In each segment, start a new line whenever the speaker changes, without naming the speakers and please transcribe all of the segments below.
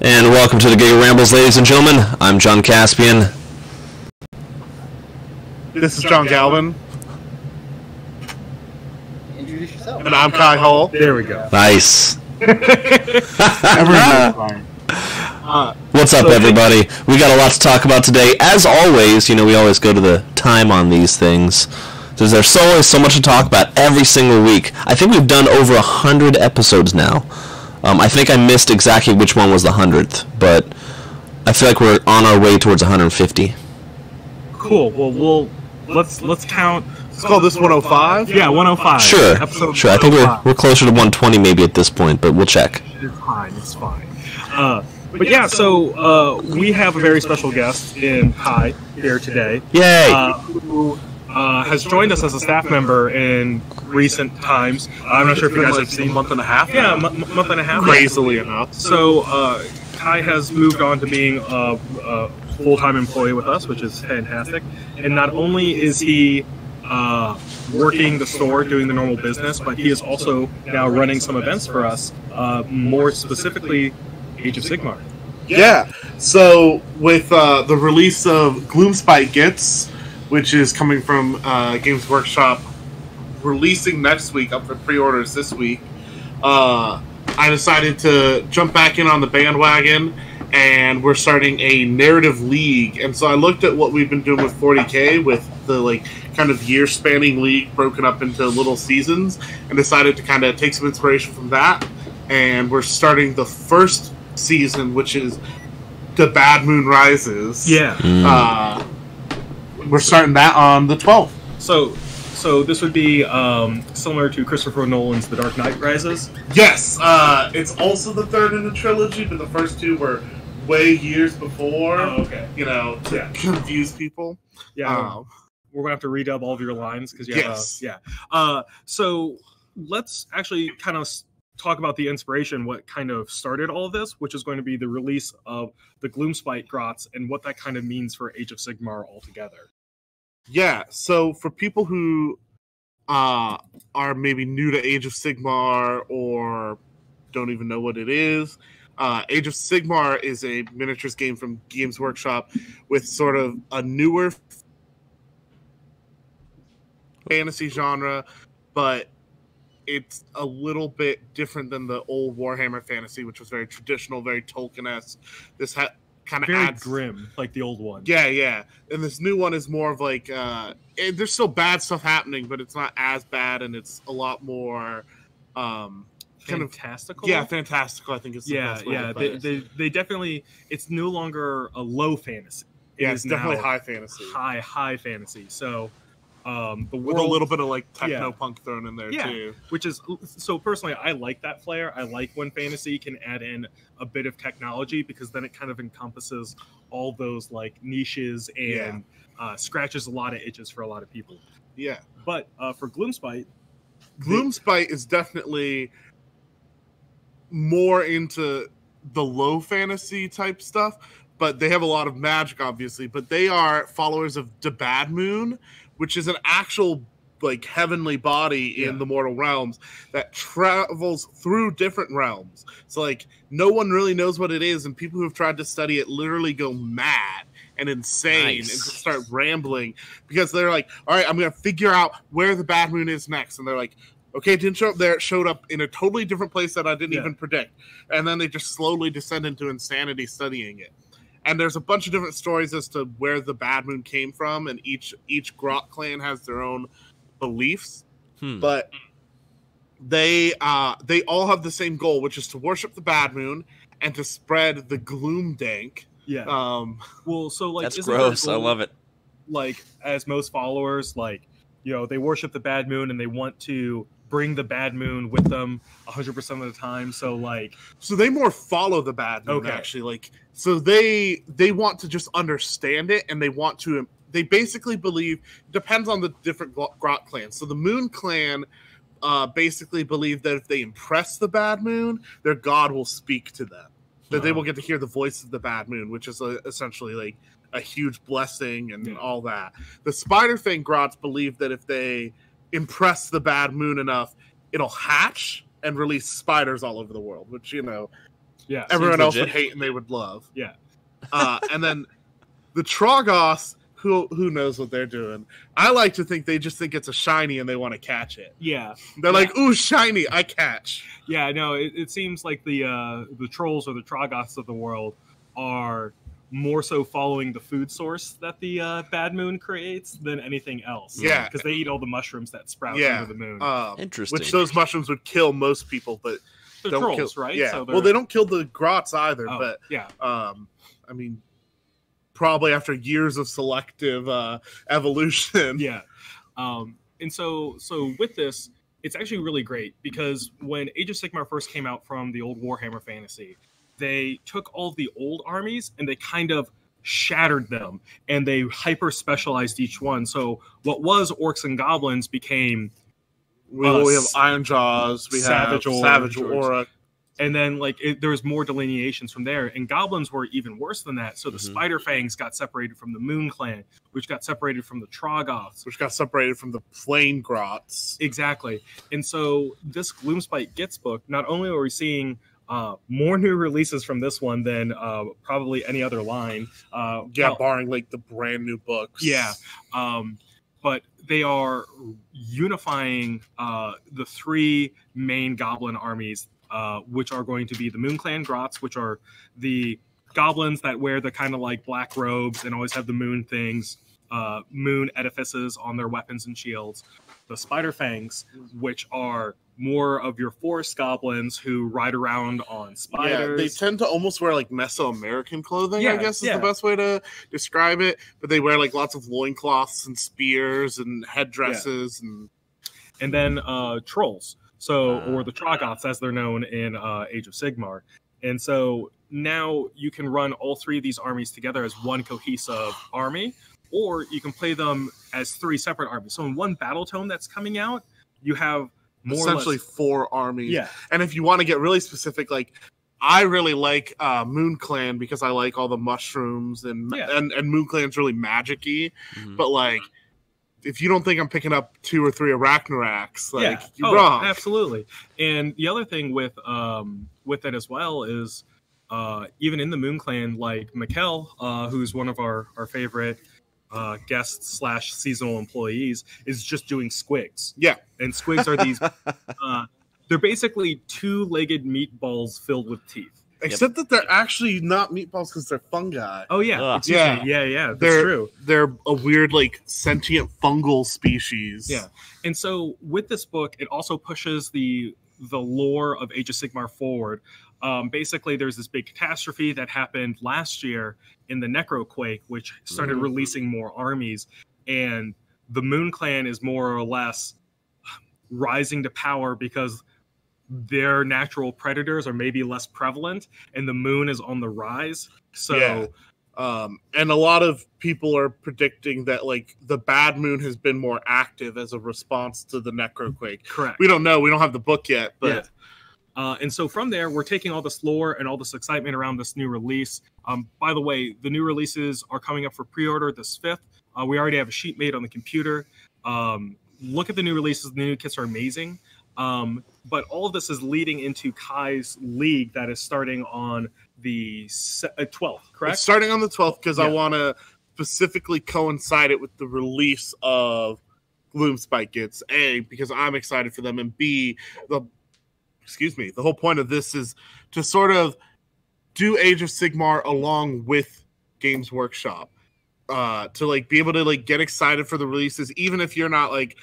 And welcome to the Giga Rambles, ladies and gentlemen. I'm John Caspian.
This is John Galvin.
Introduce yourself.
And I'm Kai Hall.
There we go.
Nice.
Everyone's fine.
What's up, everybody? We got a lot to talk about today. As always, we always go to the time on these things. There's always so much to talk about every single week. I think we've done over 100 episodes now. I think I missed exactly which one was the 100th, but I feel like we're on our way towards 150.
Cool. Well, let's count.
Let's call this 105?
Yeah, 105.
Sure.
Episode
Sure. I think we're closer to 120 maybe at this point, but we'll check.
It's fine. But yeah, so we have a very special guest in Kai here today.
Yay!
Who has joined us as a staff member in recent times. I'm not sure if you guys have seen.
A month and a half?
Yeah, month and a half.
Crazily enough.
So Kai has moved on to being a full-time employee with us, which is fantastic. And not only is he working the store, doing the normal business, but he is also now running some events for us, more specifically Age of Sigmar.
Yeah. So with the release of Gloomspite Gets, which is coming from Games Workshop, releasing next week, up for pre-orders this week, I decided to jump back in on the bandwagon, and we're starting a narrative league. And so I looked at what we've been doing with 40K, with the kind of year-spanning league broken up into little seasons, and decided to kind of take some inspiration from that. And we're starting the first season, which is The Bad Moon Rises.
Yeah.
We're starting that on the 12th.
So this would be similar to Christopher Nolan's The Dark Knight Rises?
Yes. It's also the third in the trilogy, but the first two were way years before.
Oh, okay.
To confuse people.
Yeah. We're going to have to redub all of your lines because you have so let's actually kind of talk about the inspiration, what kind of started all of this, which is going to be the release of the Gloomspite Grots and what that kind of means for Age of Sigmar altogether.
Yeah, so for people who are maybe new to Age of Sigmar or don't even know what it is, Age of Sigmar is a miniatures game from Games Workshop with sort of a newer fantasy genre, but it's a little bit different than the old Warhammer fantasy, which was very traditional, very Tolkien-esque. This kind of
very
adds
grim, like the old one.
Yeah. And this new one is more of there's still bad stuff happening, but it's not as bad, and it's a lot more
fantastical.
Fantastical. I think is the best way to put it.
They definitely. It's no longer a low fantasy.
It's definitely high fantasy.
High fantasy. So. The world,
with a little bit of techno punk thrown in there too,
which is so personally I like that flair. I like when fantasy can add in a bit of technology, because then it kind of encompasses all those niches and scratches a lot of itches for a lot of people.
Yeah,
but for Gloomspite
is definitely more into the low fantasy type stuff, but they have a lot of magic, obviously. But they are followers of the Bad Moon, which is an actual heavenly body in the mortal realms that travels through different realms. So no one really knows what it is, and people who have tried to study it literally go mad and insane and just start rambling, because they're all right, I'm going to figure out where the Bad Moon is next. And they're okay, it didn't show up there. It showed up in a totally different place that I didn't even predict. And then they just slowly descend into insanity studying it. And there's a bunch of different stories as to where the Bad Moon came from, and each Grot clan has their own beliefs. But they all have the same goal, which is to worship the Bad Moon and to spread the gloom dank.
Yeah. Well, so
that's gross. I love it.
As most followers, they worship the Bad Moon and they want to bring the Bad Moon with them 100% of the time. So
they more follow the Bad Moon, actually. So they want to just understand it, and they basically believe, depends on the different Grot clans. So the Moon clan basically believe that if they impress the Bad Moon, their god will speak to them. That they will get to hear the voice of the Bad Moon, which is essentially a huge blessing and all that. The Spider Fang Grots believe that if they impress the Bad Moon enough, it'll hatch and release spiders all over the world, which,
Yeah.
everyone else would
legit.
hate and they would love.
Yeah.
And then the Troggoths, who knows what they're doing. I like to think they just think it's a shiny and they want to catch it.
Yeah.
They're like, ooh, shiny, I catch.
Yeah, no, it seems like the trolls or the Troggoths of the world are more so following the food source that the Bad Moon creates than anything else.
Yeah.
Because they eat all the mushrooms that sprout
Yeah.
under the moon.
Interesting.
Which those mushrooms would kill most people, but
They're
don't
trolls,
kill,
right?
Yeah.
So
Well, they don't kill the grots either,
Oh,
but
yeah.
I mean, probably after years of selective evolution.
Yeah. And so with this, it's actually really great because when Age of Sigmar first came out from the old Warhammer Fantasy, they took all the old armies and they kind of shattered them and they hyper specialized each one. So what was orcs and goblins became
We have Iron Jaws, we
Savage
have
Orc,
Savage Aura.
and then like there's more delineations from there, and goblins were even worse than that. So the Spider Fangs got separated from the Moon Clan, which got separated from the Troggoths,
Which got separated from the Flame Grots.
exactly. And so this Gloomspite Gets book, not only are we seeing more new releases from this one than probably any other line,
Barring like the brand new books.
yeah, but they are unifying the three main goblin armies, which are going to be the Moon Clan Grots, which are the goblins that wear the kind of like black robes and always have the moon things, moon edifices on their weapons and shields. The Spider Fangs, which are more of your forest goblins who ride around on spiders.
Yeah, they tend to almost wear like Mesoamerican clothing,
Yeah,
I guess is
yeah.
the best way to describe it. But they wear like lots of loincloths and spears and headdresses
and then trolls, so or the Troggoths as they're known in Age of Sigmar. And so now you can run all three of these armies together as one cohesive army, or you can play them as three separate armies. So in one battle tome that's coming out, you have more
essentially
or less,
4 armies.
yeah,
And if you want to get really specific, like I really like Moon Clan because I like all the mushrooms and Moon Clan's really magic-y. But like, if you don't think I'm picking up 2 or 3 Arachnaraks, like you're wrong.
Absolutely. And the other thing with it as well is even in the Moon Clan, like Mikkel, who's one of our favorite guests / seasonal employees, is just doing squigs.
Yeah.
And squigs are these they're basically 2-legged meatballs filled with teeth.
Except that they're actually not meatballs because they're fungi.
Oh yeah.
Ugh.
Yeah, that's true.
They're a weird like sentient fungal species.
Yeah. And so with this book, it also pushes the lore of Age of Sigmar forward. Basically, there's this big catastrophe that happened last year in the Necroquake, which started releasing more armies, and the Moon Clan is more or less rising to power because their natural predators are maybe less prevalent, and the moon is on the rise. So,
and a lot of people are predicting that like the Bad Moon has been more active as a response to the Necroquake.
correct.
We don't know. We don't have the book yet, but.
Yeah. And so from there, we're taking all this lore and all this excitement around this new release. By the way, the new releases are coming up for pre-order this 5th. We already have a sheet made on the computer. Look at the new releases. The new kits are amazing. But all of this is leading into Kai's League that is starting on the 12th, correct?
It's starting on the 12th because I
Yeah.
want to specifically coincide it with the release of Gloomspite Gets, A, because I'm excited for them, and B, the whole point of this is to sort of do Age of Sigmar along with Games Workshop, to like be able to like get excited for the releases, even if you're not like,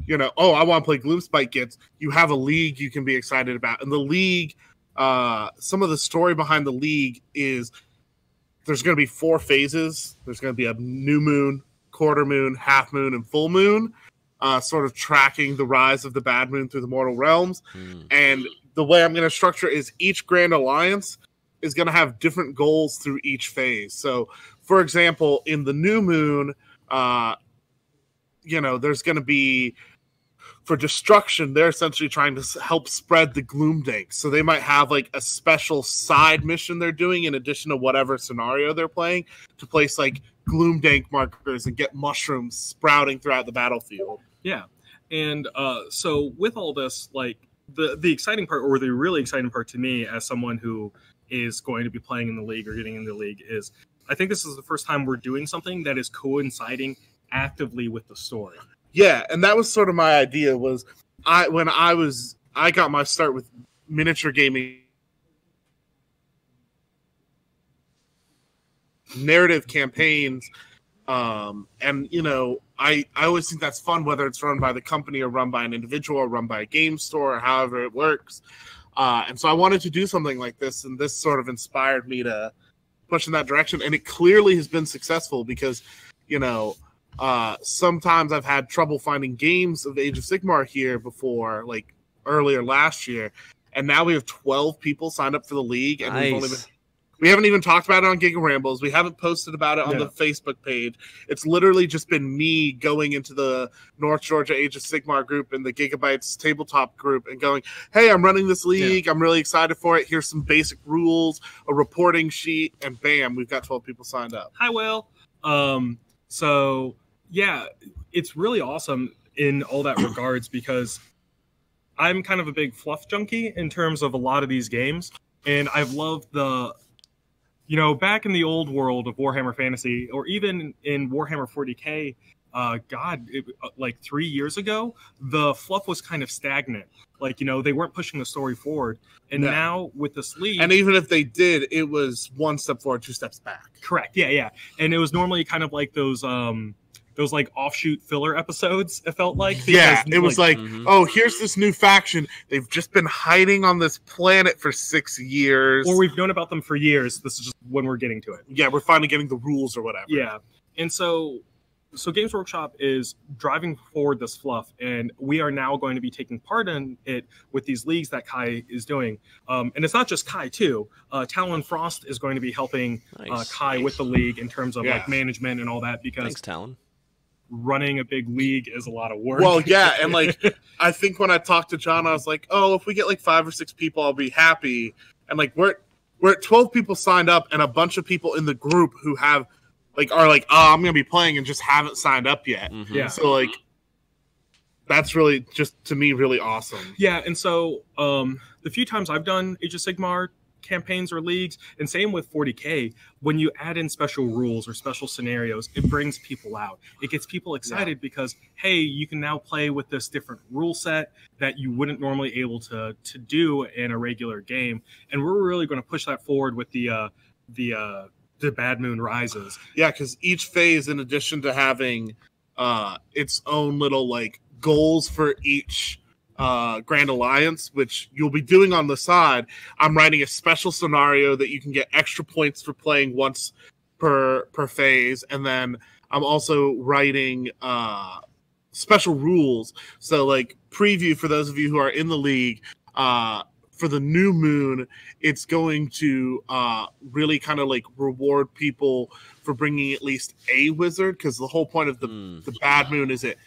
you know, oh, I want to play Gloomspite Gets. You have a league you can be excited about, and the league, some of the story behind the league is there's going to be 4 phases. There's going to be a new moon, quarter moon, half moon, and full moon. Sort of tracking the rise of the Bad Moon through the mortal realms. And the way I'm going to structure is each Grand Alliance is going to have different goals through each phase. So, for example, in the new moon, there's going to be, for destruction, they're essentially trying to help spread the Gloomdank. So they might have like a special side mission they're doing in addition to whatever scenario they're playing to place like Gloomdank markers and get mushrooms sprouting throughout the battlefield.
Yeah. And so with all this, like, the exciting part, or the really exciting part to me as someone who is going to be playing in the league or getting in the league, is I think this is the first time we're doing something that is coinciding actively with the story.
Yeah, and that was sort of my idea. Was I got my start with miniature gaming, narrative campaigns, and I always think that's fun, whether it's run by the company or run by an individual or run by a game store or however it works. And so I wanted to do something like this, and this sort of inspired me to push in that direction. And it clearly has been successful because, sometimes I've had trouble finding games of Age of Sigmar here before, like earlier last year. And now we have 12 people signed up for the league. And we haven't even talked about it on Giga Rambles. We haven't posted about it on the Facebook page. It's literally just been me going into the North Georgia Age of Sigmar group and the Giga-Bites tabletop group and going, hey, I'm running this league. I'm really excited for it. Here's some basic rules, a reporting sheet, and bam, we've got 12 people signed up.
Hi, Will. So, yeah, it's really awesome in all that regards because I'm kind of a big fluff junkie in terms of a lot of these games. And I've loved back in the old world of Warhammer Fantasy, or even in Warhammer 40K, like 3 years ago, the fluff was kind of stagnant. Like, they weren't pushing the story forward. And now with this league...
And even if they did, it was one step forward, 2 steps back.
Correct, yeah. And it was normally kind of like those like offshoot filler episodes, it felt like.
Yeah, it was like, oh, here's this new faction. They've just been hiding on this planet for 6 years.
Or we've known about them for years. This is just when we're getting to it.
Yeah, we're finally getting the rules or whatever.
Yeah. And so Games Workshop is driving forward this fluff, and we are now going to be taking part in it with these leagues that Kai is doing. And it's not just Kai, too. Talon Frost is going to be helping Kai with the league in terms of like management and all that, because
thanks, Talon.
Running a big league is a lot of work.
Well, yeah, and like I think when I talked to John, I was like, oh, if we get like 5 or 6 people, I'll be happy. And like we're at 12 people signed up, and a bunch of people in the group who are like, oh, I'm gonna be playing and just haven't signed up yet.
Yeah.
So like that's really just to me really awesome.
Yeah, and so the few times I've done Age of Sigmar campaigns or leagues, and same with 40K, when you add in special rules or special scenarios, it brings people out. It gets people excited because, hey, you can now play with this different rule set that you wouldn't normally able to do in a regular game. And we're really going to push that forward with the Bad Moon Rises.
Yeah, because each phase, in addition to having its own little like goals for each Grand Alliance, which you'll be doing on the side, I'm writing a special scenario that you can get extra points for playing once per phase, and then I'm also writing special rules. So like preview for those of you who are in the league, for the new moon, it's going to really kind of like reward people for bringing at least a wizard, because the whole point of the Bad Moon is it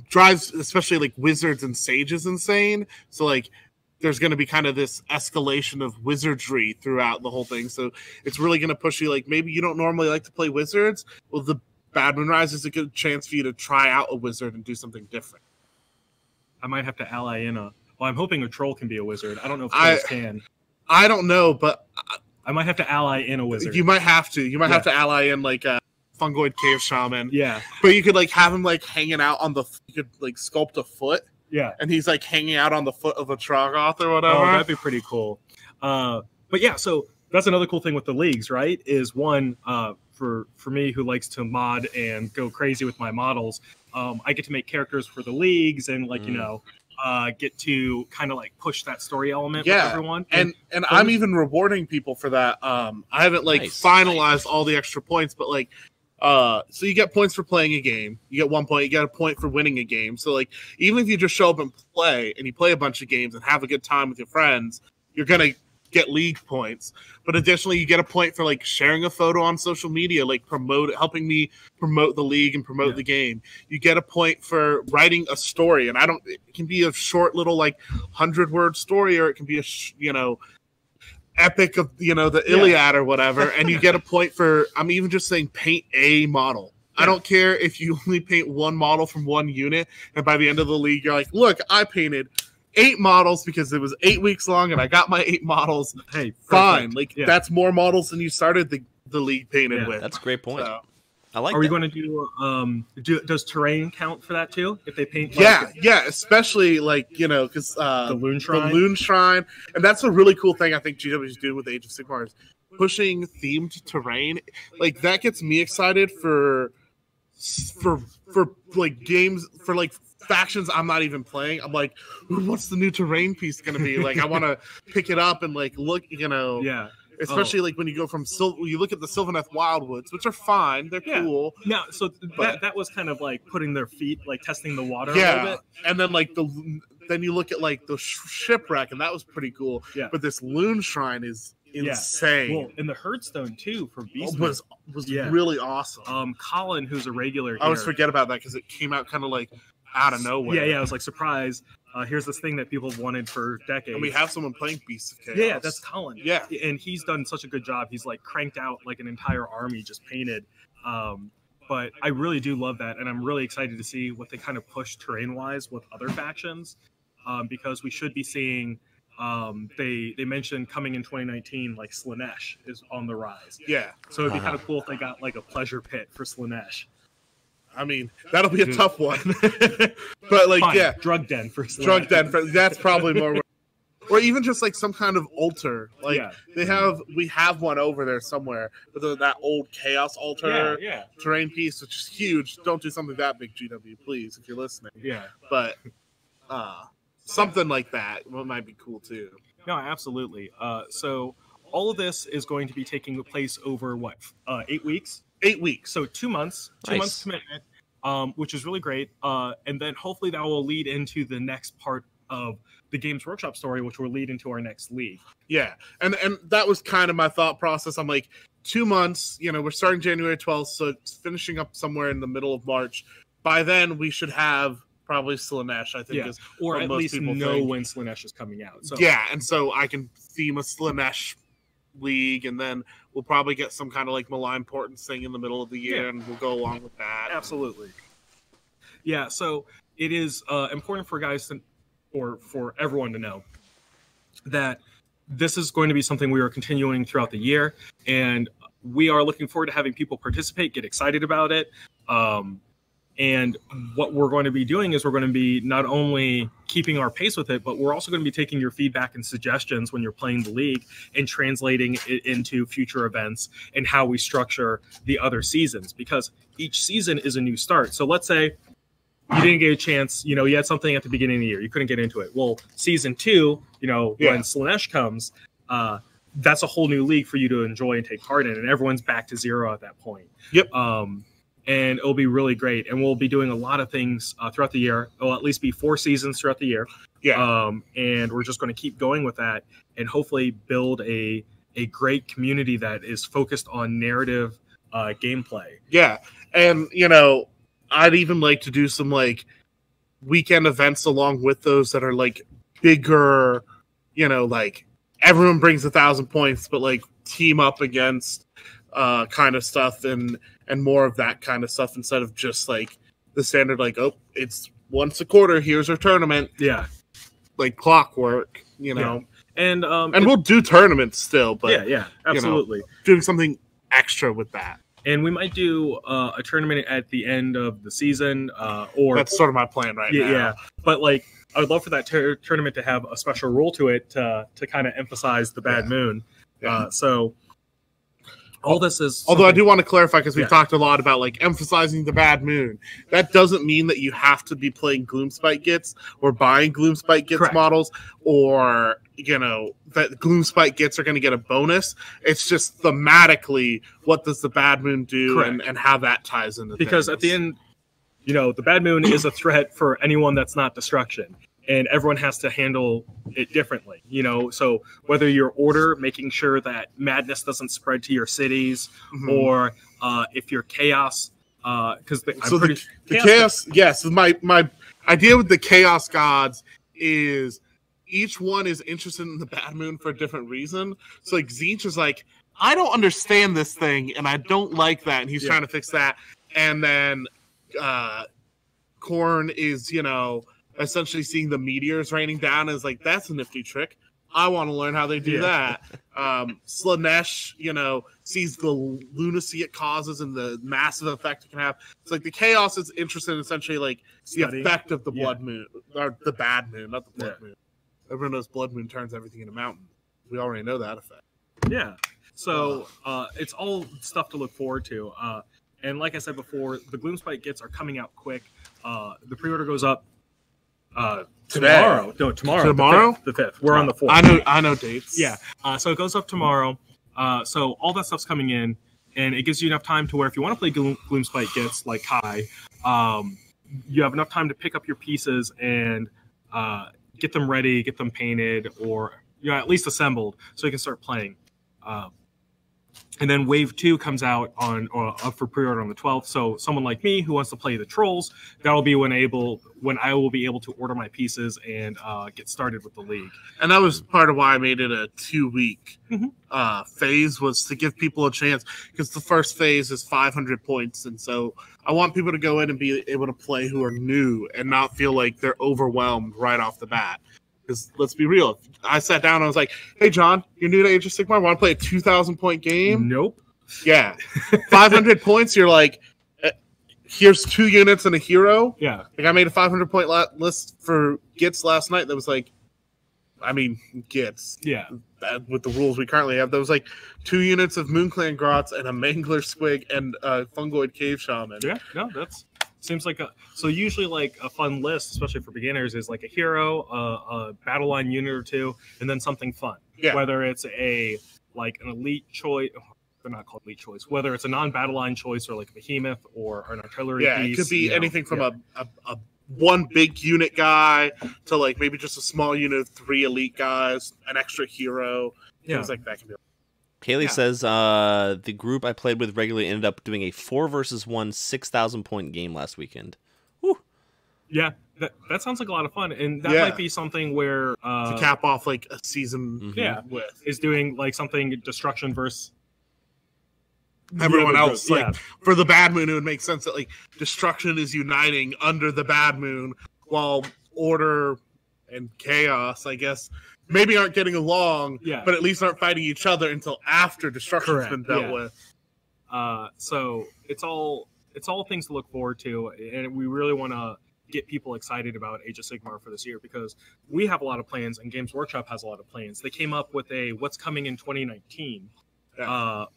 drives especially like wizards and sages insane. So like there's going to be kind of this escalation of wizardry throughout the whole thing. So it's really going to push you, like maybe you don't normally like to play wizards. Well, the Bad Moon Rise is a good chance for you to try out a wizard and do something different.
I might have to ally in I'm hoping a troll can be a wizard. I don't know if trolls can.
I don't know, but
I might have to ally in a wizard.
You might have to. You might have to ally in like a fungoid cave shaman.
Yeah.
But you could like have him like hanging out on you could like sculpt a foot.
Yeah.
And he's like hanging out on the foot of a Troggoth or whatever.
Oh, that'd be pretty cool. But yeah, so that's another cool thing with the leagues, right? Is one, for me who likes to mod and go crazy with my models, I get to make characters for the leagues and like, get to kind of like push that story element with everyone. And
I'm even rewarding people for that. I haven't like finalized all the extra points, but like, so you get points for playing a game. You get 1 point. You get a point for winning a game. So like, even if you just show up and play and you play a bunch of games and have a good time with your friends, you're going to get league points. But additionally, you get a point for like sharing a photo on social media, like helping me promote the league and promote the game. You get a point for writing a story, and it can be a short little like 100-word story, or it can be a epic of the Iliad or whatever. And you get a point for, I'm even just saying, paint a model. I don't care if you only paint one model from one unit, and by the end of the league, you're like, look, I painted 8 models because it was 8 weeks long, and I got my 8 models.
Hey,
fine.
perfect.
Like
Yeah.
that's more models than you started the league painted with.
That's a great point.
So,
I like.
Are we going to do? Does terrain count for that too? If they paint,
yeah, especially like because
the Loon Shrine,
and that's a really cool thing I think GW is doing with Age of Sigmar is pushing themed terrain. Like that gets me excited for like games for like factions I'm not even playing. I'm like, ooh, what's the new terrain piece going to be? Like I want to pick it up and like look,
yeah.
Especially like when you go from you look at the Sylvaneth Wildwoods, which are fine, they're cool.
No, so that was kind of like putting their feet, like testing the water a little bit.
And then like then you look at like the shipwreck, and that was pretty cool.
Yeah,
but this Loon Shrine is insane.
Well, and the Herdstone too for Beast
was really awesome.
Colin, who's a regular here,
I always forget about that because it came out kind of like out of nowhere.
Yeah, it was like surprise. Here's this thing that people have wanted for decades.
And we have someone playing Beasts of Chaos.
Yeah, that's Colin.
Yeah.
And he's done such a good job. He's like cranked out like an entire army just painted. But I really do love that. And I'm really excited to see what they kind of push terrain-wise with other factions. Because we should be seeing, they mentioned coming in 2019, like Slaanesh is on the rise.
Yeah.
So it'd be kind of cool if they got like a pleasure pit for Slaanesh.
I mean, that'll be a tough one. But like,
fine. Drug den for Slaanesh.
Drug den, that's probably more. Or even just like some kind of altar. Like we have one over there somewhere. But that old Chaos altar terrain piece, which is huge. Don't do something that big, GW, please, if you're listening.
Yeah.
But something like that might be cool too.
No, absolutely. So all of this is going to be taking place over 8 weeks?
8 weeks.
So 2 months. 2 months commitment, which is really great. And then hopefully that will lead into the next part of the Games Workshop story, which will lead into our next league.
Yeah. And that was kind of my thought process. I'm like, 2 months, we're starting January 12th, so it's finishing up somewhere in the middle of March. By then, we should have probably Slaanesh, I think.
Or at least know when Slaanesh is coming out. So.
Yeah, and so I can theme a Slaanesh league, and then we'll probably get some kind of like Malign Portents thing in the middle of the year, and we'll go along with that.
Absolutely. Yeah, so it is important for guys to, or for everyone to know that this is going to be something we are continuing throughout the year, and we are looking forward to having people participate, get excited about it. And what we're going to be doing is we're going to be not only keeping our pace with it, but we're also going to be taking your feedback and suggestions when you're playing the league and translating it into future events and how we structure the other seasons, because each season is a new start. So let's say you didn't get a chance, you had something at the beginning of the year, you couldn't get into it. Well, season 2, when Slaanesh comes, that's a whole new league for you to enjoy and take part in, and everyone's back to zero at that point.
Yep.
And it'll be really great. And we'll be doing a lot of things throughout the year. It'll at least be 4 seasons throughout the year.
Yeah.
And we're just going to keep going with that and hopefully build a great community that is focused on narrative gameplay.
Yeah. And, I'd even like to do some like weekend events along with those that are like bigger, like everyone brings 1,000 points, but like team up against kind of stuff and more of that kind of stuff instead of just like the standard, like, oh, it's once a quarter, here's our tournament.
Yeah.
Like clockwork,
Yeah. And
we'll do tournaments still, but
yeah, absolutely.
Doing something extra with that.
And we might do a tournament at the end of the season, or
that's sort of my plan now.
Yeah, but like I would love for that tournament to have a special rule to it to kind of emphasize the Bad Moon.
Yeah.
So all this is.
Although I do want to clarify, because we've talked a lot about like emphasizing the Bad Moon. That doesn't mean that you have to be playing Gloomspite Gits or buying Gloomspite Gits models, or that Gloomspite Gits are going to get a bonus. It's just thematically, what does the Bad Moon do, and how that ties into
because
things.
At the end, the Bad Moon is a threat for anyone that's not destruction. And everyone has to handle it differently, So whether your order, making sure that madness doesn't spread to your cities, or if you're chaos, because
the chaos. Yes, my idea with the chaos gods is each one is interested in the Bad Moon for a different reason. So like Tzeentch is like, I don't understand this thing, and I don't like that, and he's trying to fix that. And then Khorne is essentially seeing the meteors raining down is like, that's a nifty trick. I want to learn how they do that. Slanesh, sees the lunacy it causes and the massive effect it can have. It's like the chaos is interested in essentially like the effect of the blood moon, or the bad moon, not the blood moon. Everyone knows blood moon turns everything into mountain. We already know that effect.
Yeah. So it's all stuff to look forward to. And like I said before, the Gloomspite Gits are coming out quick. The pre-order goes up tomorrow. No, tomorrow. The 5th. We're on the 4th.
I know dates.
Yeah. So it goes up tomorrow. So all that stuff's coming in, and it gives you enough time to where if you want to play Gloomspite Gits like Kai, you have enough time to pick up your pieces and get them ready, get them painted, or at least assembled, so you can start playing. And then Wave 2 comes out up for pre-order on the 12th. So someone like me who wants to play the Trolls, that'll be when I will be able to order my pieces and get started with the league.
And that was part of why I made it a 2-week phase, was to give people a chance, because the first phase is 500 points. And so I want people to go in and be able to play who are new and not feel like they're overwhelmed right off the bat. Because let's be real, I sat down and I was like, hey, John, you're new to Age of Sigmar, want to play a 2,000-point game?
Nope.
Yeah. 500 points, you're like, here's 2 units and a hero?
Yeah.
Like, I made a 500-point list for Gits last night that was like, Gits.
Yeah.
With the rules we currently have, that was like 2 units of MoonClan Grots and a Mangler Squig and a Fungoid Cave Shaman.
Yeah, no, that's... Seems like so usually like a fun list, especially for beginners, is like a hero, a battle line unit or 2, and then something fun.
Yeah.
Whether it's an elite choice, they're not called elite choice. Whether it's a non-battle line choice or like a behemoth or an artillery piece.
It could be anything from a one big unit guy to like maybe just a small unit of 3 elite guys, an extra hero, things like that can be.
Haley says the group I played with regularly ended up doing a 4 versus 1 6,000-point game last weekend. Whew.
Yeah, that sounds like a lot of fun, and that might be something where
to cap off like a season.
Is doing like something destruction versus
everyone else. Like for the Bad Moon, it would make sense that like destruction is uniting under the Bad Moon, while order and chaos, I guess, maybe aren't getting along, but at least aren't fighting each other until after destruction's been dealt with.
So it's all things to look forward to, and we really want to get people excited about Age of Sigmar for this year, because we have a lot of plans and Games Workshop has a lot of plans. They came up with a what's coming in 2019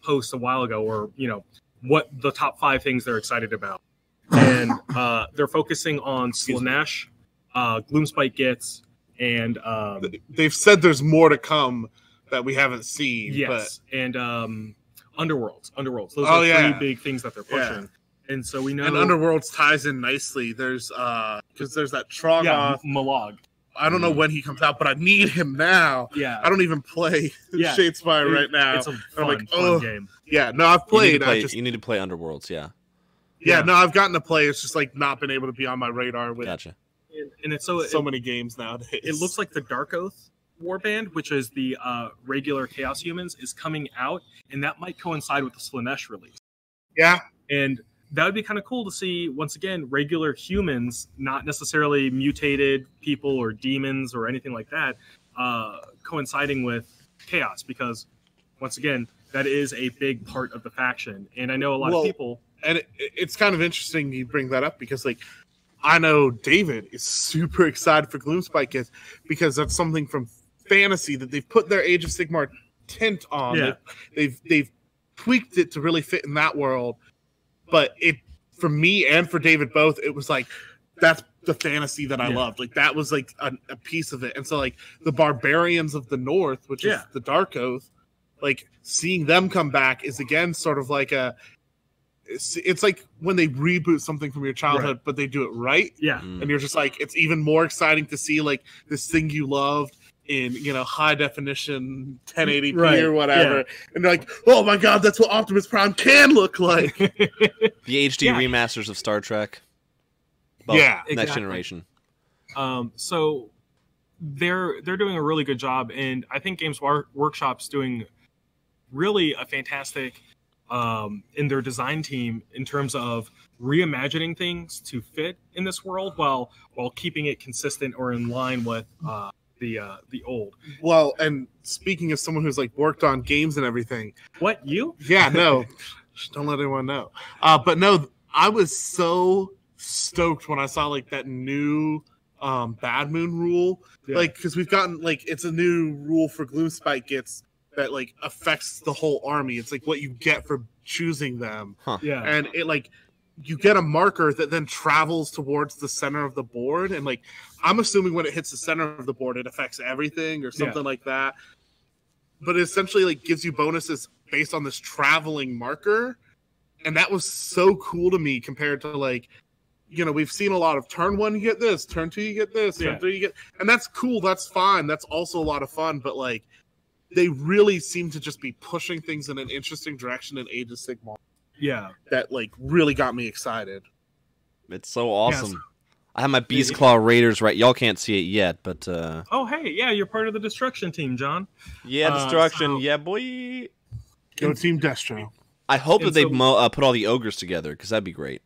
post a while ago, or what the top 5 things they're excited about, and they're focusing on Slanesh, Gloomspite Gits, and
they've said there's more to come that we haven't seen.
Yes, and Underworlds. Those are 3 big things that they're pushing. And so we know,
and Underworlds ties in nicely. There's because there's that Trogoth
Malog.
I don't know when he comes out, but I need him now.
Yeah,
I don't even play Shadespire right now.
It's a fun game.
Yeah, no, I've played.
You need to play Underworlds.
Yeah, no, I've gotten to play. It's just like not been able to be on my radar with.
Gotcha.
And it's so many games nowadays.
It looks like the Dark Oath Warband, which is the regular Chaos Humans, is coming out, and that might coincide with the Slanesh release.
Yeah,
and that would be kind of cool to see, once again, regular humans, not necessarily mutated people or demons or anything like that, coinciding with Chaos, because, once again, that is a big part of the faction. And I know a lot of people...
And it's kind of interesting you bring that up, because, like, I know David is super excited for Gloomspite Gits, because that's something from fantasy that they've put their Age of Sigmar tint on.
Yeah.
They've tweaked it to really fit in that world. But for me and for David both, it was like, that's the fantasy that I loved. Like, that was like a piece of it. And so like the Barbarians of the North, which is the Dark Oath, like seeing them come back is again sort of like it's like when they reboot something from your childhood, but they do it right.
Yeah.
And you're just like, it's even more exciting to see like this thing you loved in, high definition 1080p or whatever. Yeah. And they're like, oh my God, that's what Optimus Prime can look like.
The HD remasters of Star Trek. Well, Next Generation.
So they're doing a really good job, and I think Games Workshop's doing really a fantastic in their design team in terms of reimagining things to fit in this world while keeping it consistent or in line with the old.
Well, and speaking of someone who's like worked on games and everything,
What, you?
yeah, no, just don't let anyone know. But no, I was so stoked when I saw like that new Bad Moon rule, like because we've gotten like it's a new rule for Gloomspite gets that like affects the whole army. It's like what you get for choosing them.
Yeah.
And it like you get a marker that then travels towards the center of the board, and like I'm assuming when it hits the center of the board it affects everything or something like that. But it essentially like gives you bonuses based on this traveling marker. And that was so cool to me compared to like, you know, we've seen a lot of turn 1 you get this, turn 2 you get this, turn 3 you get, and that's cool, that's fine, that's also a lot of fun, but like they really seem to just be pushing things in an interesting direction in Age of Sigmar.
Yeah.
That like really got me excited.
It's so awesome.
Yes.
I have my Beast Claw Raiders right. Y'all can't see it yet, but
Oh, hey, yeah, you're part of the destruction team, John.
yeah, destruction, yeah, boy.
Go Team Destro.
I hope that they put all the ogres together because that'd be great.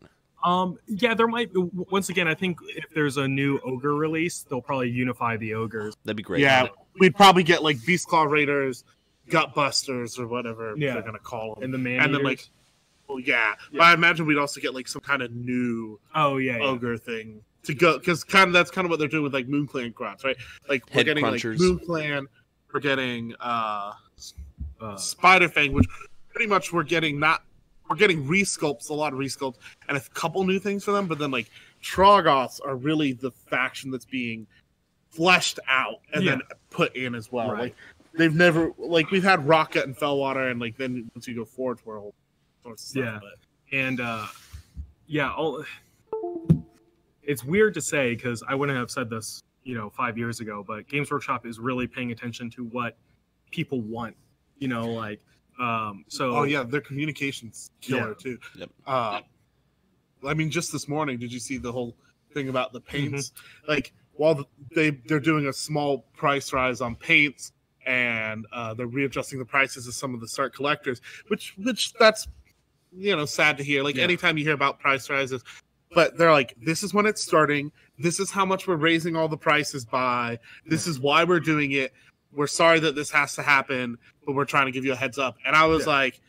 Yeah, there might be, once again, I think if there's a new ogre release, they'll probably unify the ogres.
That'd be great.
Yeah, we'd probably get like Beast Claw Raiders, Gut Busters, or whatever they're gonna call them,
and the man
and then like, well, but I imagine we'd also get like some kind of new ogre thing to go, because that's kind of what they're doing with like Moon Clan Grots, right? Like we're getting crunchers. Like Moon Clan, we're getting Spider Fang, which pretty much we're getting resculpts, a lot of resculpts, and a couple new things for them, but then like Troggoths are really the faction that's being fleshed out and then put in as well.
Right.
Like they've never, like we've had Rocket and Fellwater, and like then once you go forward for a whole sorts of stuff.
And it's weird to say because I wouldn't have said this, 5 years ago, but Games Workshop is really paying attention to what people want,
their communication's killer too.
Yep.
I mean, just this morning, did you see the whole thing about the paints? Like, while they're doing a small price rise on paints, and they're readjusting the prices of some of the start collectors, which that's sad to hear. Like anytime you hear about price rises, but they're like, this is when it's starting. This is how much we're raising all the prices by. This is why we're doing it. We're sorry that this has to happen, but we're trying to give you a heads up. And I was like,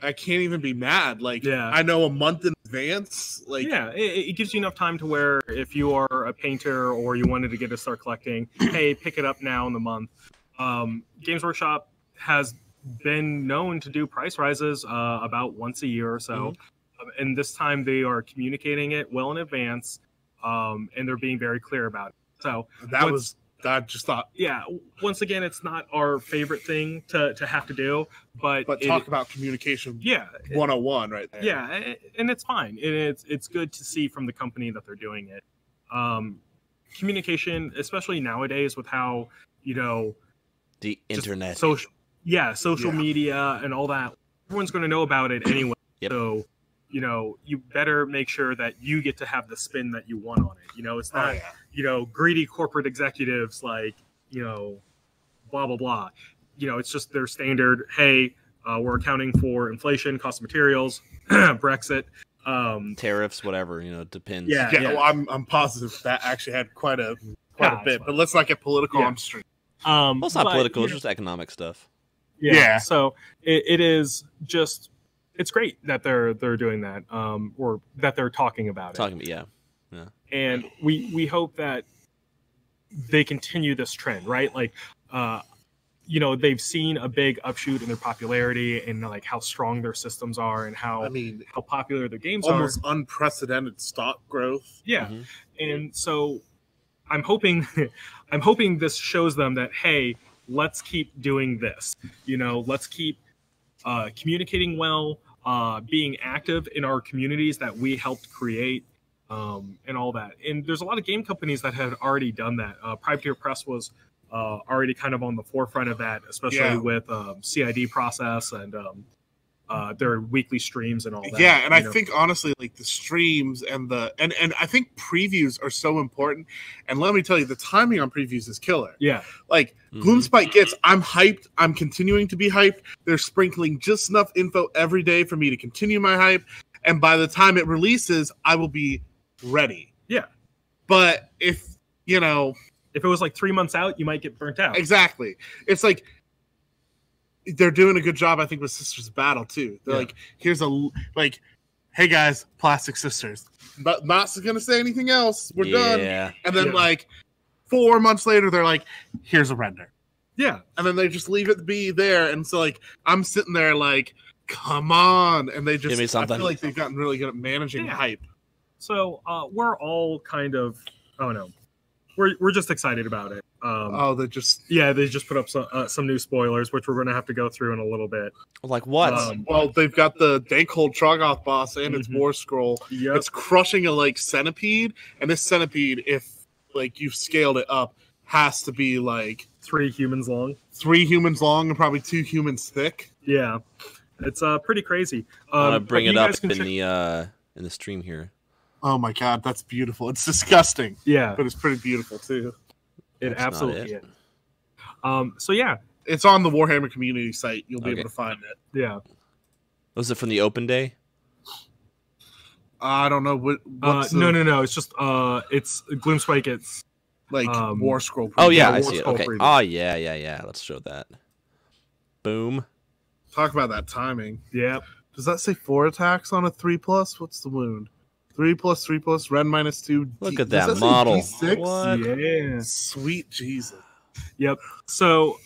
I can't even be mad. Like, I know a month in advance. Like,
it gives you enough time to where if you are a painter or you wanted to get to start collecting, hey, pick it up now in the month. Games Workshop has been known to do price rises about once a year or so. And this time they are communicating it well in advance, and they're being very clear about it. So
I just thought,
once again, it's not our favorite thing to have to do, but
talk about communication 101 right there.
Yeah, and it's fine. It's good to see from the company that they're doing it. Communication, especially nowadays with how,
the internet,
social media and all that, everyone's going to know about it anyway. So, you better make sure that you get to have the spin that you want on it. It's not, greedy corporate executives like, blah, blah, blah. It's just their standard, hey, we're accounting for inflation, cost of materials, Brexit.
Tariffs, whatever, it depends.
Well, I'm positive that actually had quite a bit, but let's not get political on stream.
Well, it's not political, it's just economic stuff.
So it is just, it's great that they're doing that, or that they're talking about it.
Yeah.
And we hope that they continue this trend, right? Like, they've seen a big upshoot in their popularity and like how strong their systems are and how popular their games are.
Almost unprecedented stock growth.
Yeah. And so I'm hoping this shows them that, hey, let's keep doing this. Let's keep communicating well, being active in our communities that we helped create, and all that. And there's a lot of game companies that had already done that. Privateer Press was already kind of on the forefront of that, especially with CID process and their weekly streams and all that.
Yeah, and I think honestly, like the streams and and I think previews are so important. And let me tell you, the timing on previews is killer.
Yeah,
like Gloomspite gets, I'm hyped. I'm continuing to be hyped. They're sprinkling just enough info every day for me to continue my hype. And by the time it releases, I will be ready.
Yeah,
but if it
was like 3 months out, you might get burnt out.
Exactly. It's like they're doing a good job, I think, with Sisters of Battle too. They're like, here's hey guys, Plastic Sisters. But not gonna say anything else. We're done. And then like 4 months later, they're like, here's a render.
Yeah.
And then they just leave it be there. And so like I'm sitting there like, come on. And they just
give me something.
I feel like they've gotten really good at managing hype.
So we're all kind of we're just excited about it.
They just
put up some new spoilers, which we're going to have to go through in a little bit.
Like what?
Well, they've got the Dankhold Troggoth boss and its War Scroll.
Yep.
It's crushing a centipede, and this centipede, if like you've scaled it up, has to be like
3 humans long.
3 humans long and probably 2 humans thick.
Yeah, it's pretty crazy.
I'm gonna bring it up in the stream here.
Oh my god, that's beautiful. It's disgusting.
Yeah.
But it's pretty beautiful too.
It absolutely is. So yeah.
It's on the Warhammer community site. You'll be able to find it.
Yeah.
Was it from the open day?
I don't know
no. It's just it's Gloomspike. It's
like War Scroll.
Oh yeah, I see it. Okay. Oh yeah. Let's show that. Boom.
Talk about that timing.
Yeah.
Does that say 4 attacks on a 3+? What's the wound? 3+3+, red -2.
Look at that model.
What?
Yeah.
Sweet Jesus.
Yep. So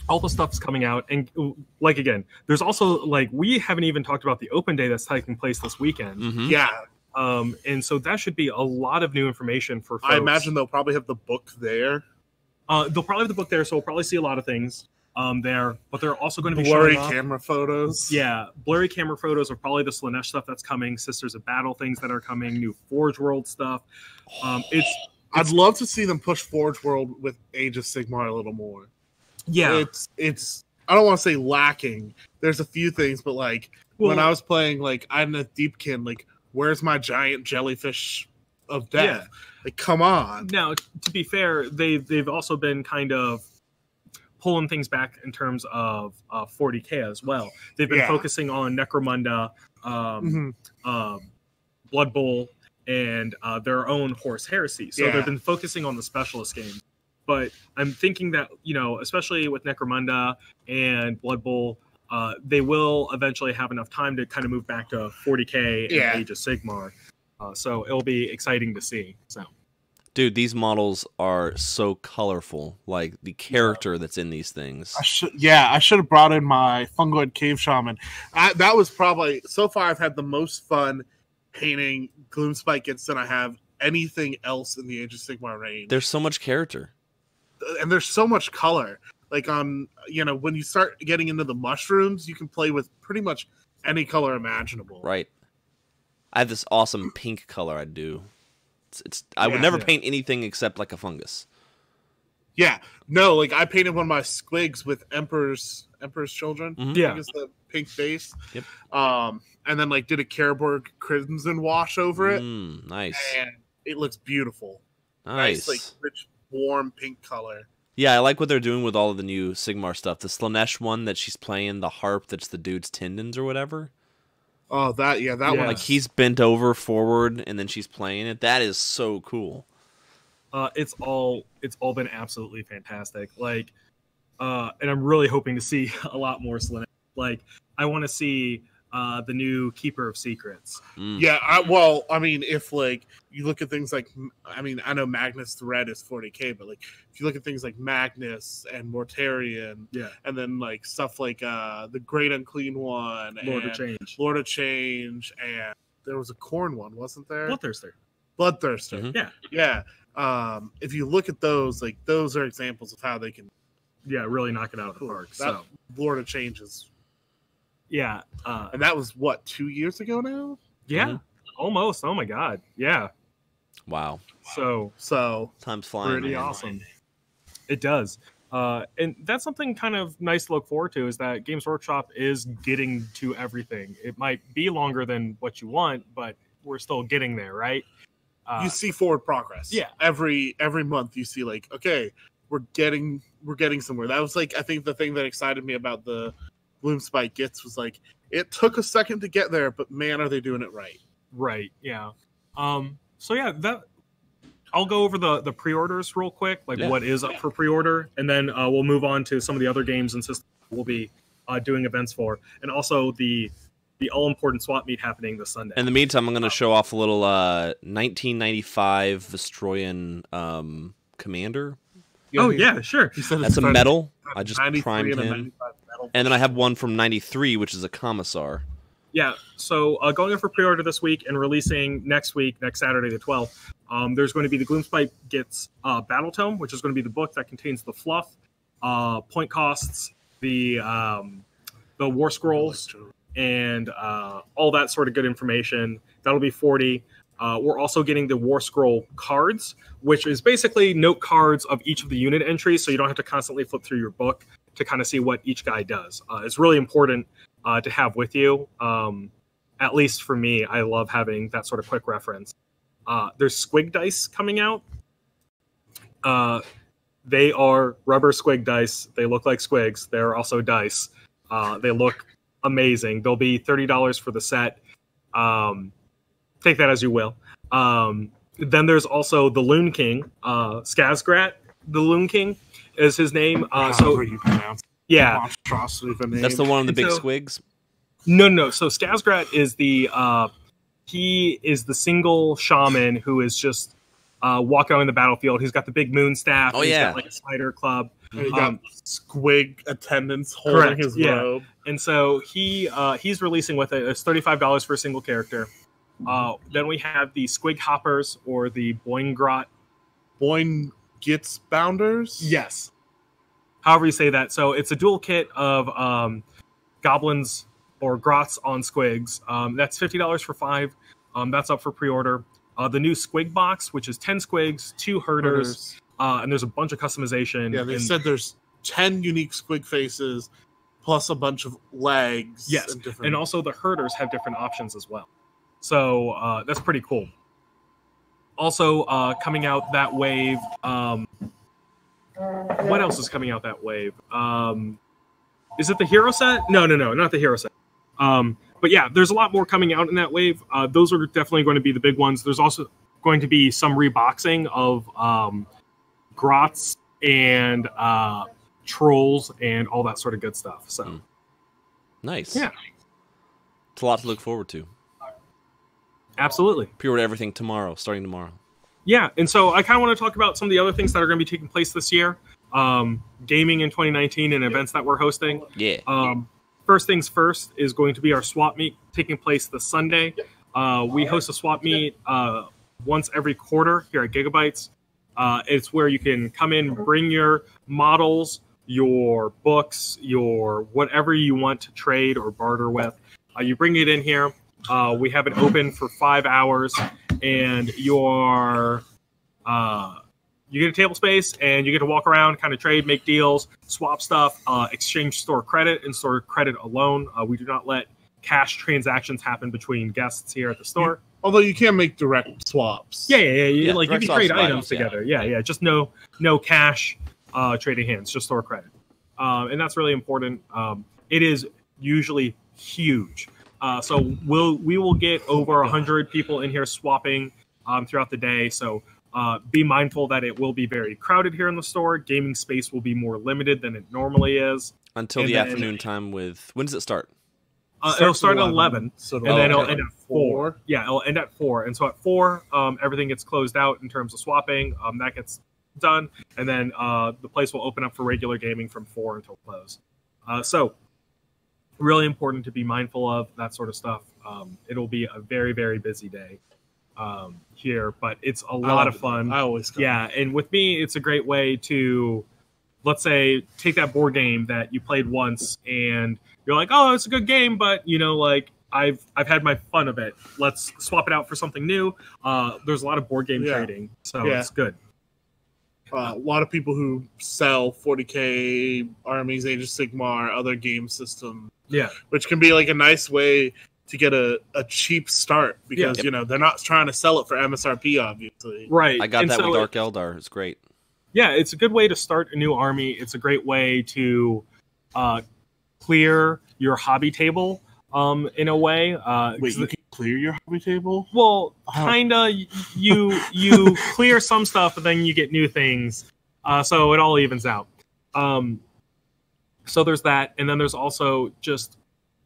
all the stuff's coming out, and like again, there's also like we haven't even talked about the open day that's taking place this weekend.
Yeah.
And so that should be a lot of new information for folks.
I imagine they'll probably have the book there.
They'll probably have the book there, so we'll probably see a lot of things there. But they're also going to be
blurry
showing off
camera photos.
Yeah, blurry camera photos are probably the Slaanesh stuff that's coming, Sisters of Battle things that are coming, new Forge World stuff.
I'd love to see them push Forge World with Age of Sigmar a little more.
Yeah,
it's I don't want to say lacking. There's a few things, but like when I was playing, like I'm a Deepkin, like where's my giant jellyfish of death?
Yeah.
Like come on.
Now, to be fair, they've also been kind of pulling things back in terms of 40k as well. They've been focusing on Necromunda, Blood Bowl, and their own Horse Heresy. So they've been focusing on the specialist games. But I'm thinking that, especially with Necromunda and Blood Bowl, they will eventually have enough time to kind of move back to 40k and Age of Sigmar. So it'll be exciting to see. So,
dude, these models are so colorful. Like the character that's in these things.
I should have brought in my Fungoid Cave Shaman. That was probably so far I've had the most fun painting Gloomspite than I have anything else in the Age of Sigmar range.
There's so much character.
And there's so much color. Like when you start getting into the mushrooms, you can play with pretty much any color imaginable.
Right. I have this awesome pink color I do. I would never paint anything except like a fungus.
Yeah. No, like I painted one of my squigs with Emperor's Children.
Yeah.
I think it's the pink base.
Yep.
And then like did a Kerborg Crimson wash over it.
Nice.
And it looks beautiful.
Nice.
Like rich, warm pink color.
Yeah, I like what they're doing with all of the new Sigmar stuff. The Slaanesh one that she's playing, the harp that's the dude's tendons or whatever.
Oh, that one.
Like he's bent over forward and then she's playing it. That is so cool.
It's all been absolutely fantastic. Like, and I'm really hoping to see a lot more Slaanesh. Like, I want to see the new Keeper of Secrets.
Yeah, I mean, if like you look at things like, I know Magnus the Red is 40k, but like if you look at things like Magnus and Mortarion, and then like stuff like the Great Unclean One, Lord of Change, and there was a Corn one, wasn't there? Bloodthirster. Yeah. If you look at those, like those are examples of how they can,
really knock it out of the park. So
Lord of Change is.
Yeah.
And that was, 2 years ago now?
Yeah. Almost. Oh, my God. Yeah.
Wow.
So
time's flying.
Pretty awesome. It does. And that's something kind of nice to look forward to, is that Games Workshop is getting to everything. It might be longer than what you want, but we're still getting there, right?
You see forward progress.
Yeah.
Every month you see like, okay, we're getting somewhere. That was like, I think the thing that excited me about the Bloom Spike Gets was like, it took a second to get there, but man, are they doing it right.
Right. Yeah. So yeah, that I'll go over the pre-orders real quick, like what is up for pre-order, and then we'll move on to some of the other games and systems we'll be doing events for, and also the all-important swap meet happening this Sunday.
In the meantime, I'm going to show off a little 1995 Vestroyan Commander.
Oh yeah, sure.
That's a medal. I just
93
primed
and a
him.
95 medal.
And then I have one from 93, which is a Commissar.
Yeah, so going in for pre-order this week and releasing next week, next Saturday the 12th, there's going to be the Gloomspite Gets Battle Tome, which is going to be the book that contains the fluff, point costs, the War Scrolls, and all that sort of good information. That'll be 40. We're also getting the War Scroll cards, which is basically note cards of each of the unit entries, so you don't have to constantly flip through your book to kind of see what each guy does. It's really important to have with you. At least for me, I love having that sort of quick reference. There's Squig dice coming out. They are rubber Squig dice. They look like Squigs. They're also dice. They look amazing. They'll be $30 for the set. Take that as you will. Then there's also the Loon King, Skazgrat. The Loon King is his name.
However you pronounce it.
Yeah,
Monstrosity of a name.
That's the one of the big squigs?
No. So Skazgrat is he is the single shaman who is just walking on the battlefield. He's got the big moon staff.
Oh,
he's
yeah.
got like a spider club.
He got Squig attendants holding
Correct,
his
yeah.
robe.
And so he's releasing with it. It's $35 for a single character. Then we have the Squig Hoppers, or the Boingrot.
Boing Gets Bounders?
Yes. However you say that. So it's a dual kit of goblins or grots on squigs. That's $50 for 5. That's up for pre-order. The new Squig box, which is 10 squigs, 2 herders, and there's a bunch of customization.
Yeah, they said there's 10 unique squig faces, plus a bunch of legs.
Yes, and also the herders have different options as well. So that's pretty cool. Also coming out that wave... what else is coming out that wave? Is it the hero set? No, not the hero set. But yeah, there's a lot more coming out in that wave. Those are definitely going to be the big ones. There's also going to be some reboxing of grots and trolls and all that sort of good stuff. So
Nice.
Yeah.
It's a lot to look forward to.
Absolutely.
Pre-order everything tomorrow, starting tomorrow.
Yeah, and so I kind of want to talk about some of the other things that are going to be taking place this year. Gaming in 2019 and events that we're hosting.
Yeah.
First things first is going to be our swap meet taking place this Sunday. We host a swap meet once every quarter here at Giga-Bites. It's where you can come in, bring your models, your books, your whatever you want to trade or barter with. You bring it in here. We have it open for 5 hours, and you get a table space, and you get to walk around, kind of trade, make deals, swap stuff, exchange store credit and store credit alone. We do not let cash transactions happen between guests here at the store.
Although you can make direct swaps.
Yeah. You can trade items
items,
together. Yeah. Just no cash trading hands, just store credit. And that's really important. It is usually huge. So we will get over 100 people in here swapping throughout the day. So be mindful that it will be very crowded here in the store. Gaming space will be more limited than it normally is.
Until the afternoon time with... When does it start?
It'll start at 11,
so
and then it'll
okay.
end at 4. Yeah, it'll end at 4. And so at 4, everything gets closed out in terms of swapping. That gets done. And then the place will open up for regular gaming from 4 until close. So really important to be mindful of that sort of stuff. It'll be a very, very busy day here, but it's a lot of fun.
I always come.
Yeah, and with me, it's a great way to, let's say, take that board game that you played once and you're like, oh, it's a good game, but I've had my fun of it. Let's swap it out for something new. There's a lot of board game trading, so it's good.
A lot of people who sell 40K armies, Age of Sigmar, other game systems, which can be like a nice way to get a cheap start because you know they're not trying to sell it for MSRP, obviously.
Right.
I got that with Dark Eldar. It's great.
Yeah, it's a good way to start a new army. It's a great way to clear your hobby table in a way.
Wait, you can clear your hobby table?
Well, kinda. You clear some stuff, but then you get new things. So it all evens out. So there's that, and then there's also just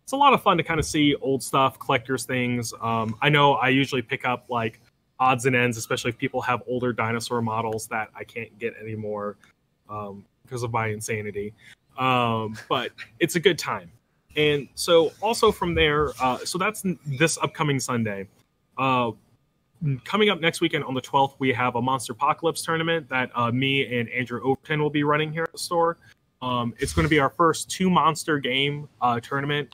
it's a lot of fun to kind of see old stuff, collectors things. I know I usually pick up like odds and ends, especially if people have older dinosaur models that I can't get anymore because of my insanity. But it's a good time. And so also from there, so that's this upcoming Sunday. Coming up next weekend on the 12th, we have a Monster Apocalypse tournament that me and Andrew Overton will be running here at the store. It's going to be our first 2-monster game tournament.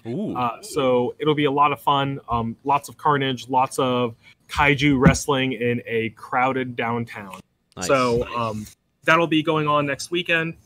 So it'll be a lot of fun. Lots of carnage, lots of kaiju wrestling in a crowded downtown. Nice. So that'll be going on next weekend.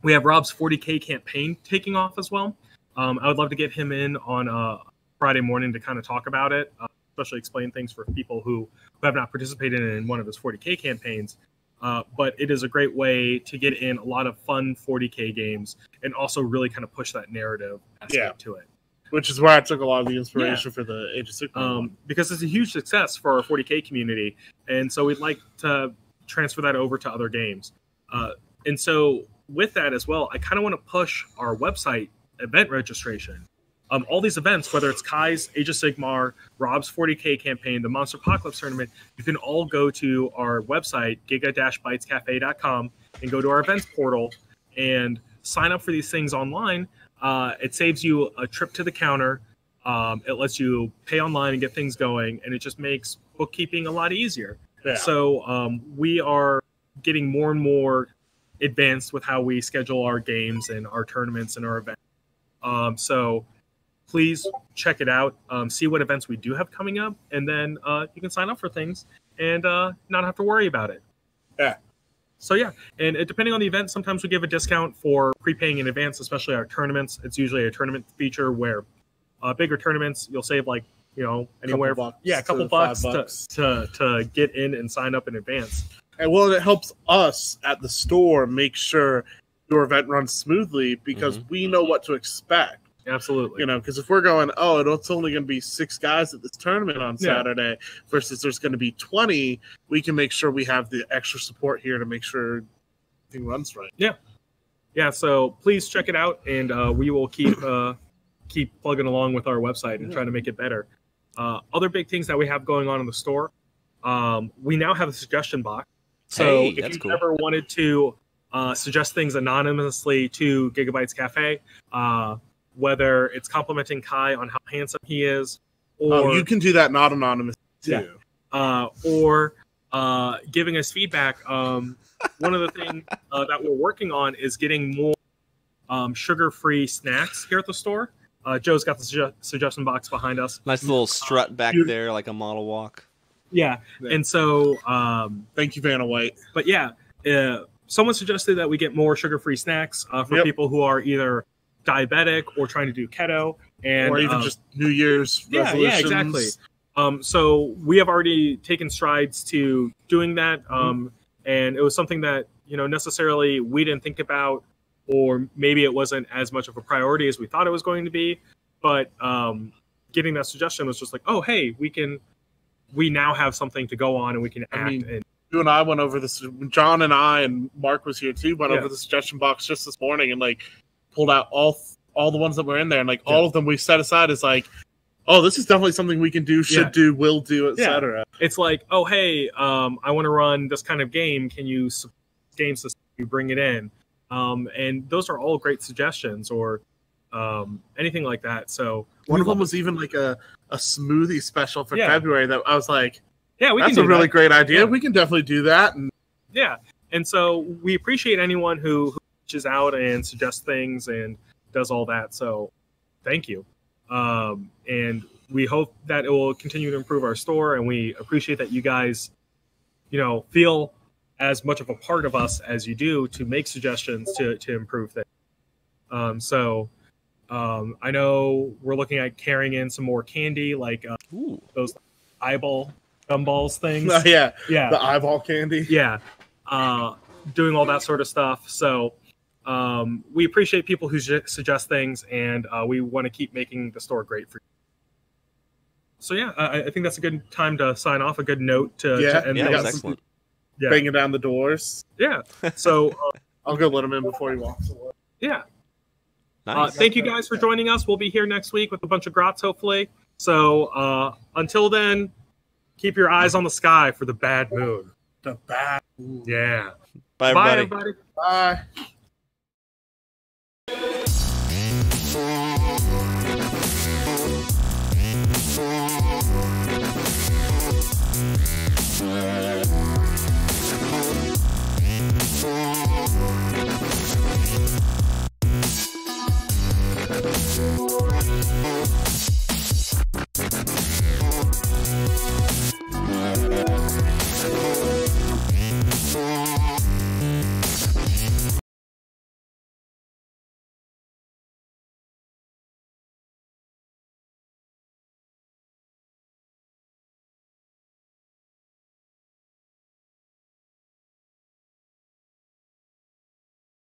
We have Rob's 40K campaign taking off as well. I would love to get him in on Friday morning to kind of talk about it, especially explain things for people who have not participated in one of his 40K campaigns. But it is a great way to get in a lot of fun 40K games and also really kind of push that narrative aspect to it.
Which is where I took a lot of the inspiration for the Age of Sigmar.
Because it's a huge success for our 40K community. And so we'd like to transfer that over to other games. And so with that as well, I kind of want to push our website event registration. All these events, whether it's Kai's Age of Sigmar, Rob's 40K campaign, the Monster Apocalypse tournament, you can all go to our website, giga-bitescafe.com, and go to our events portal and sign up for these things online. It saves you a trip to the counter. It lets you pay online and get things going, and it just makes bookkeeping a lot easier. Yeah. So we are getting more and more advanced with how we schedule our games and our tournaments and our events. So please check it out, see what events we do have coming up, and then you can sign up for things and not have to worry about it.
Yeah.
So yeah, and depending on the event, sometimes we give a discount for prepaying in advance, especially our tournaments. It's usually a tournament feature where bigger tournaments, you'll save like, anywhere, a couple bucks to get in and sign up in advance.
And well, it helps us at the store make sure your event runs smoothly because we know what to expect.
Absolutely.
Because if we're going, it's only going to be 6 guys at this tournament on Saturday versus there's going to be 20, we can make sure we have the extra support here to make sure everything runs right.
Yeah. Yeah, so please check it out, and we will keep plugging along with our website and trying to make it better. Other big things that we have going on in the store, we now have a suggestion box. So if you've ever wanted to suggest things anonymously to Giga-Bites Cafe, whether it's complimenting Kai on how handsome he is, or
you can do that not anonymous too,
or giving us feedback. One of the things that we're working on is getting more sugar-free snacks here at the store. Joe's got the suggestion box behind us.
Nice little strut back there, like a model walk.
Yeah, and so
thank you, Vanna White.
But yeah, someone suggested that we get more sugar-free snacks for people who are either diabetic or trying to do keto, or
even just New Year's resolutions. Yeah,
exactly. So we have already taken strides to doing that, and it was something that necessarily we didn't think about, or maybe it wasn't as much of a priority as we thought it was going to be. But getting that suggestion was just like, oh, hey, we now have something to go on, and we can act.
You and I went over this. John and I and Mark was here too. Went over the suggestion box just this morning and pulled out all the ones that were in there, and all of them we set aside as this is definitely something we can do, should do, will do, etc.
It's like, oh, hey, I want to run this kind of game. Can you game system? You bring it in, and those are all great suggestions, or anything like that. So
one of them was even a smoothie special for February that I was like,
that's
a really great idea. Yeah. We can definitely do that.
And so we appreciate anyone who reaches out and suggests things and does all that. So thank you. And we hope that it will continue to improve our store, and we appreciate that you guys, feel as much of a part of us as you do to make suggestions to improve things. I know we're looking at carrying in some more candy, like those eyeball gumballs things.
Yeah,
yeah,
the eyeball candy.
Yeah, doing all that sort of stuff. So we appreciate people who suggest things, and we want to keep making the store great for you. So yeah, I think that's a good time to sign off. A good note to end
that was
things.
excellent.
Yeah.
Banging down the doors.
Yeah. So
I'll go let him in before he walks away.
Yeah.
Nice.
Thank you guys for joining us. We'll be here next week with a bunch of grots, hopefully. So until then, keep your eyes on the sky for the bad moon.
The bad moon.
Yeah.
Bye, everybody.
Bye.
Bye.